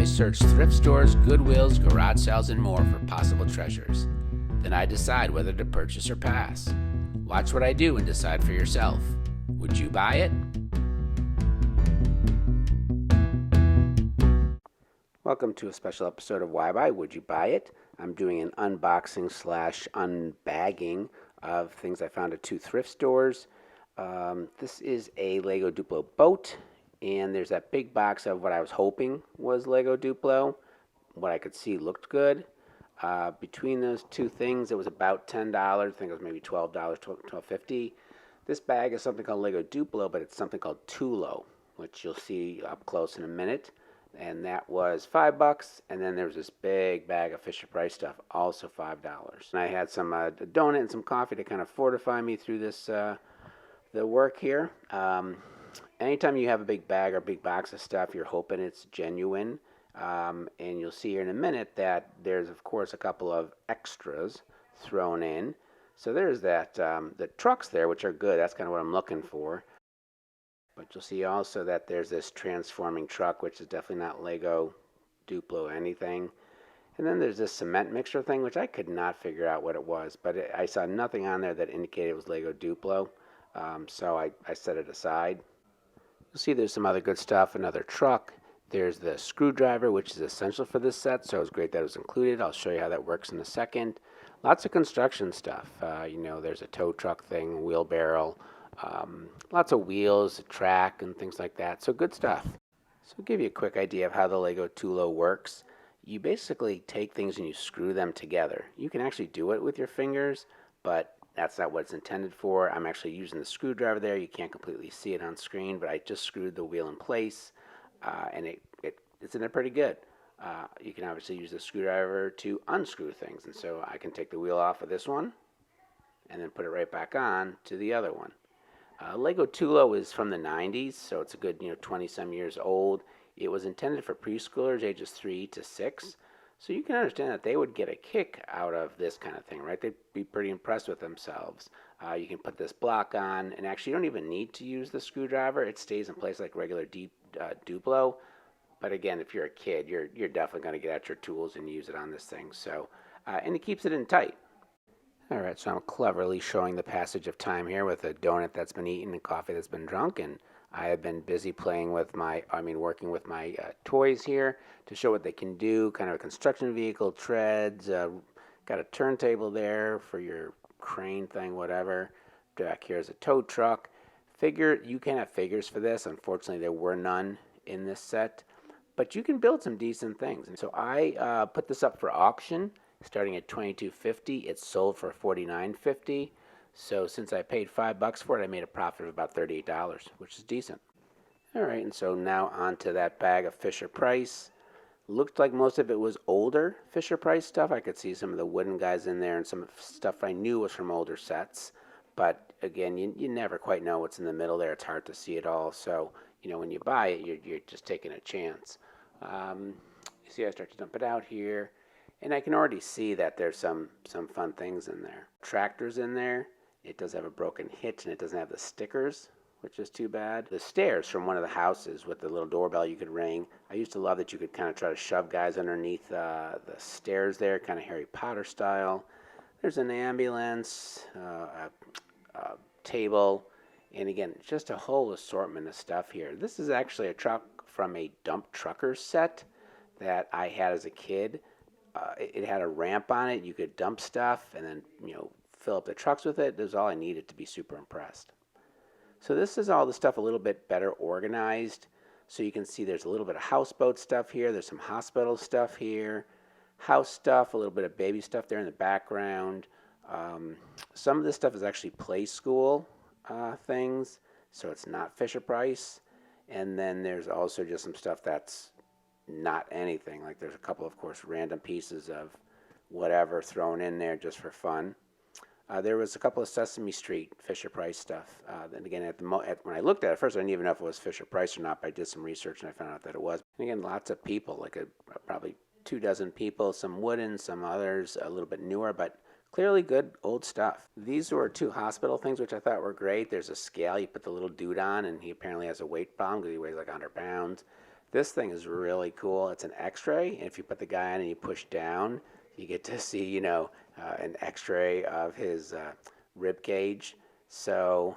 I search thrift stores, Goodwills, garage sales, and more for possible treasures. Then I decide whether to purchase or pass. Watch what I do and decide for yourself. Would you buy it? Welcome to a special episode of WyBi. Would you buy it? I'm doing an unboxing / unbagging of things I found at 2 thrift stores. This is a Lego Duplo boat, and there's that big box of what I was hoping was Lego Duplo. What I could see looked good. Between those two things, it was about $10. I think it was maybe $12, $12.50. This bag is something called Lego Duplo, but it's something called Tulo, which you'll see up close in a minute. And that was $5. And then there was this big bag of Fisher-Price stuff, also $5. And I had some donut and some coffee to kind of fortify me through this the work here. Anytime you have a big bag or big box of stuff, you're hoping it's genuine. And you'll see here in a minute that there's, of course, a couple of extras thrown in. So there's that the trucks there, which are good. That's kind of what I'm looking for. But you'll see also that there's this transforming truck, which is definitely not Lego Duplo anything. And then there's this cement mixer thing, which I could not figure out what it was. But I saw nothing on there that indicated it was Lego Duplo. So I set it aside. You'll see there's some other good stuff. Another truck. There's the screwdriver, which is essential for this set. So it was great that it was included. I'll show you how that works in a second. Lots of construction stuff. There's a tow truck thing, wheelbarrow. Lots of wheels, a track, and things like that. So good stuff. So I'll give you a quick idea of how the Lego Tulo works. You basically take things and you screw them together. You can actually do it with your fingers, but that's not what it's intended for. I'm actually using the screwdriver there. You can't completely see it on screen, but I just screwed the wheel in place, and it's in there pretty good. You can obviously use the screwdriver to unscrew things, and so I can take the wheel off of this one and then put it right back on to the other one. Lego Tulo is from the 90s, so it's a good 20-some years old. It was intended for preschoolers ages 3 to 6, so you can understand that they would get a kick out of this kind of thing, right? They'd be pretty impressed with themselves. You can put this block on, and actually you don't even need to use the screwdriver. It stays in place like regular Duplo. But again, if you're a kid, you're definitely going to get out your tools and use it on this thing. So, and it keeps it in tight. All right, so I'm cleverly showing the passage of time here with a donut that's been eaten and coffee that's been drunk, and I have been busy working with my toys here to show what they can do, kind of a construction vehicle, treads, got a turntable there for your crane thing, whatever. Back here is a tow truck. You can have figures for this. Unfortunately, there were none in this set, but you can build some decent things. And so I put this up for auction. Starting at $22.50, it's sold for $49.50. So since I paid $5 for it, I made a profit of about $38, which is decent. All right, and so now onto that bag of Fisher-Price. Looked like most of it was older Fisher-Price stuff. I could see some of the wooden guys in there and some stuff I knew was from older sets. But again, you never quite know what's in the middle there. It's hard to see it all. So, when you buy it, you're just taking a chance. You see I start to dump it out here. And I can already see that there's some fun things in there. Tractors in there. It does have a broken hitch, and it doesn't have the stickers, which is too bad. The stairs from one of the houses with the little doorbell you could ring. I used to love that you could kind of try to shove guys underneath the stairs there, kind of Harry Potter style. There's an ambulance, a table, and again, just a whole assortment of stuff here. This is actually a truck from a dump trucker set that I had as a kid. It had a ramp on it. You could dump stuff and then, fill up the trucks with it. That's all I needed to be super impressed. So this is all the stuff a little bit better organized. So you can see there's a little bit of houseboat stuff here. There's some hospital stuff here. House stuff, a little bit of baby stuff there in the background. Some of this stuff is actually play school things. So it's not Fisher-Price. And then there's also just some stuff that's not anything. Like there's a couple, of course, random pieces of whatever thrown in there just for fun. There was a couple of Sesame Street Fisher-Price stuff. Then again, when I looked at it first, I didn't even know if it was Fisher-Price or not, but I did some research and I found out that it was. And again, lots of people, like probably 24 people, some wooden, some others a little bit newer, but clearly good old stuff. These were 2 hospital things, which I thought were great. There's a scale you put the little dude on, and he apparently has a weight problem because he weighs like 100 pounds. This thing is really cool. It's an X-ray, and if you put the guy on and you push down, you get to see, an X-ray of his rib cage. So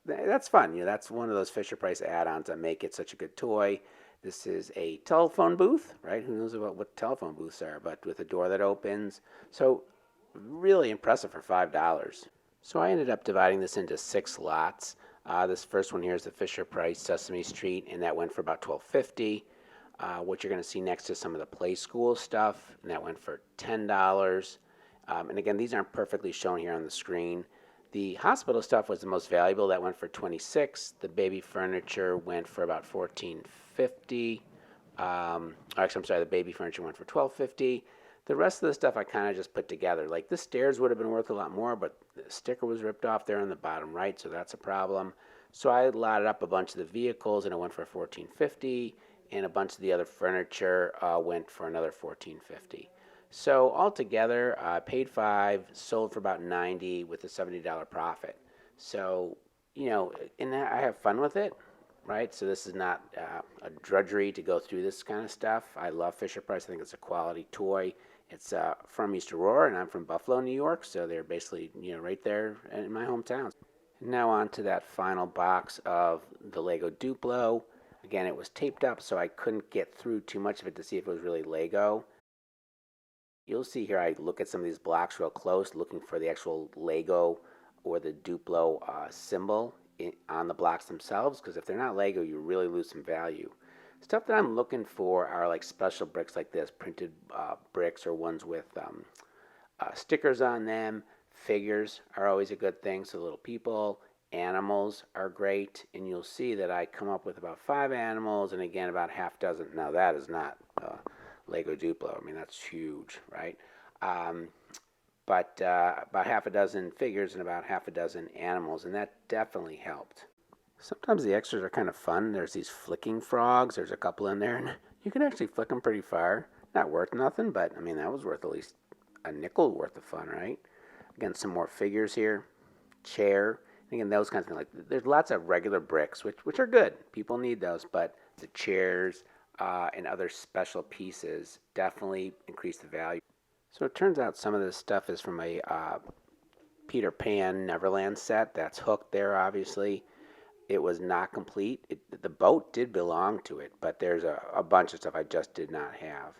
that's fun. That's one of those Fisher Price add-ons that make it such a good toy. This is a telephone booth, right? Who knows about what telephone booths are, but with a door that opens. So really impressive for $5. So I ended up dividing this into 6 lots. This first one here is the Fisher Price Sesame Street, and that went for about $12.50. What you're going to see next is some of the Play School stuff, and that went for $10. And again, these aren't perfectly shown here on the screen. The hospital stuff was the most valuable. That went for $26. The baby furniture went for about $14.50. Actually, I'm sorry, the baby furniture went for $12.50. The rest of the stuff I kind of just put together. Like this stairs would have been worth a lot more, but the sticker was ripped off there on the bottom right, so that's a problem. So I lotted up a bunch of the vehicles, and it went for $14.50, and a bunch of the other furniture went for another $14.50. So altogether, I paid $5, sold for about $90 with a $70 profit. So, and I have fun with it, right? So this is not a drudgery to go through this kind of stuff. I love Fisher Price. I think it's a quality toy. It's from East Aurora, and I'm from Buffalo, New York, so they're basically, right there in my hometown. Now on to that final box of the Lego Duplo. Again, it was taped up, so I couldn't get through too much of it to see if it was really Lego. You'll see here I look at some of these blocks real close, looking for the actual Lego or the Duplo symbol on the blocks themselves, because if they're not Lego, you really lose some value. Stuff that I'm looking for are like special bricks like this, printed bricks or ones with stickers on them. Figures are always a good thing, so little people. Animals are great, and you'll see that I come up with about 5 animals, and again about half dozen. Now that is not Lego Duplo. I mean, that's huge, right? But about half a dozen figures and about half a dozen animals, and that definitely helped. Sometimes the extras are kind of fun. There's these flicking frogs. There's a couple in there, and you can actually flick them pretty far. Not worth nothing, but I mean, that was worth at least a nickel worth of fun, right? Again, some more figures here. Chair. And again, those kinds of things. Like, there's lots of regular bricks, which are good. People need those, but the chairs and other special pieces definitely increase the value. So it turns out some of this stuff is from a Peter Pan Neverland set. That's hooked there, obviously. It was not complete. The boat did belong to it, but there's a bunch of stuff I just did not have.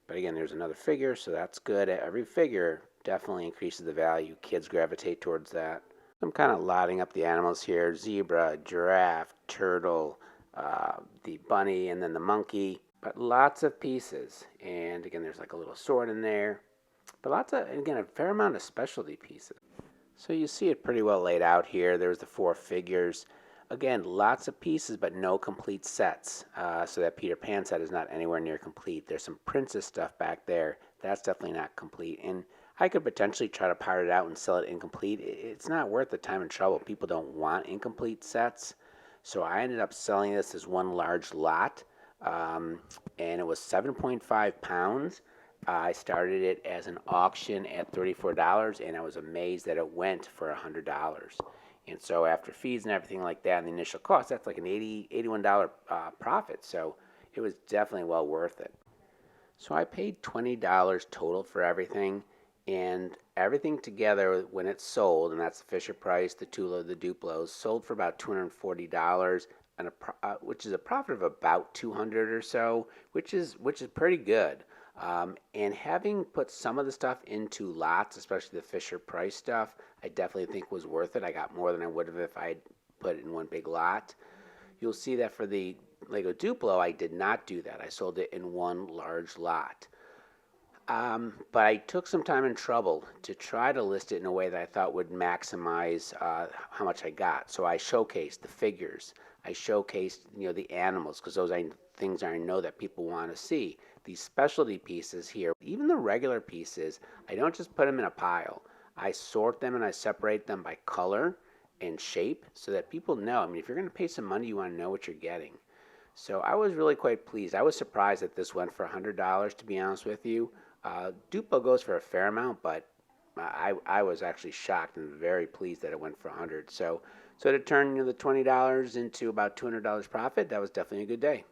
But again, there's another figure, so that's good. Every figure definitely increases the value. Kids gravitate towards that. I'm kind of lotting up the animals here. Zebra, giraffe, turtle, the bunny, and then the monkey. But lots of pieces. And again, there's like a little sword in there. But again, a fair amount of specialty pieces. So you see it pretty well laid out here. There's the 4 figures. Again, lots of pieces, but no complete sets. So that Peter Pan set is not anywhere near complete. There's some princess stuff back there. That's definitely not complete. And I could potentially try to pirate it out and sell it incomplete. It's not worth the time and trouble. People don't want incomplete sets. So I ended up selling this as one large lot. And it was 7.5 pounds. I started it as an auction at $34, and I was amazed that it went for $100. And so after fees and everything like that and the initial cost, that's like an $81 profit. So it was definitely well worth it. So I paid $20 total for everything, and everything together when it sold, and that's the Fisher Price, the Tulo, the Duplos, sold for about $240, and which is a profit of about $200 or so, which is pretty good. And having put some of the stuff into lots, especially the Fisher Price stuff, I definitely think was worth it. I got more than I would have if I had put it in one big lot. You'll see that for the Lego Duplo, I did not do that. I sold it in one large lot. But I took some time and trouble to try to list it in a way that I thought would maximize how much I got. So I showcased the figures. I showcased the animals, because those are things I know that people want to see. These specialty pieces here, even the regular pieces, I don't just put them in a pile. I sort them and I separate them by color and shape so that people know. I mean, if you're going to pay some money, you want to know what you're getting. So I was really quite pleased. I was surprised that this went for $100, to be honest with you. Duplo goes for a fair amount, but I was actually shocked and very pleased that it went for 100. So to turn the $20 into about $200 profit, that was definitely a good day.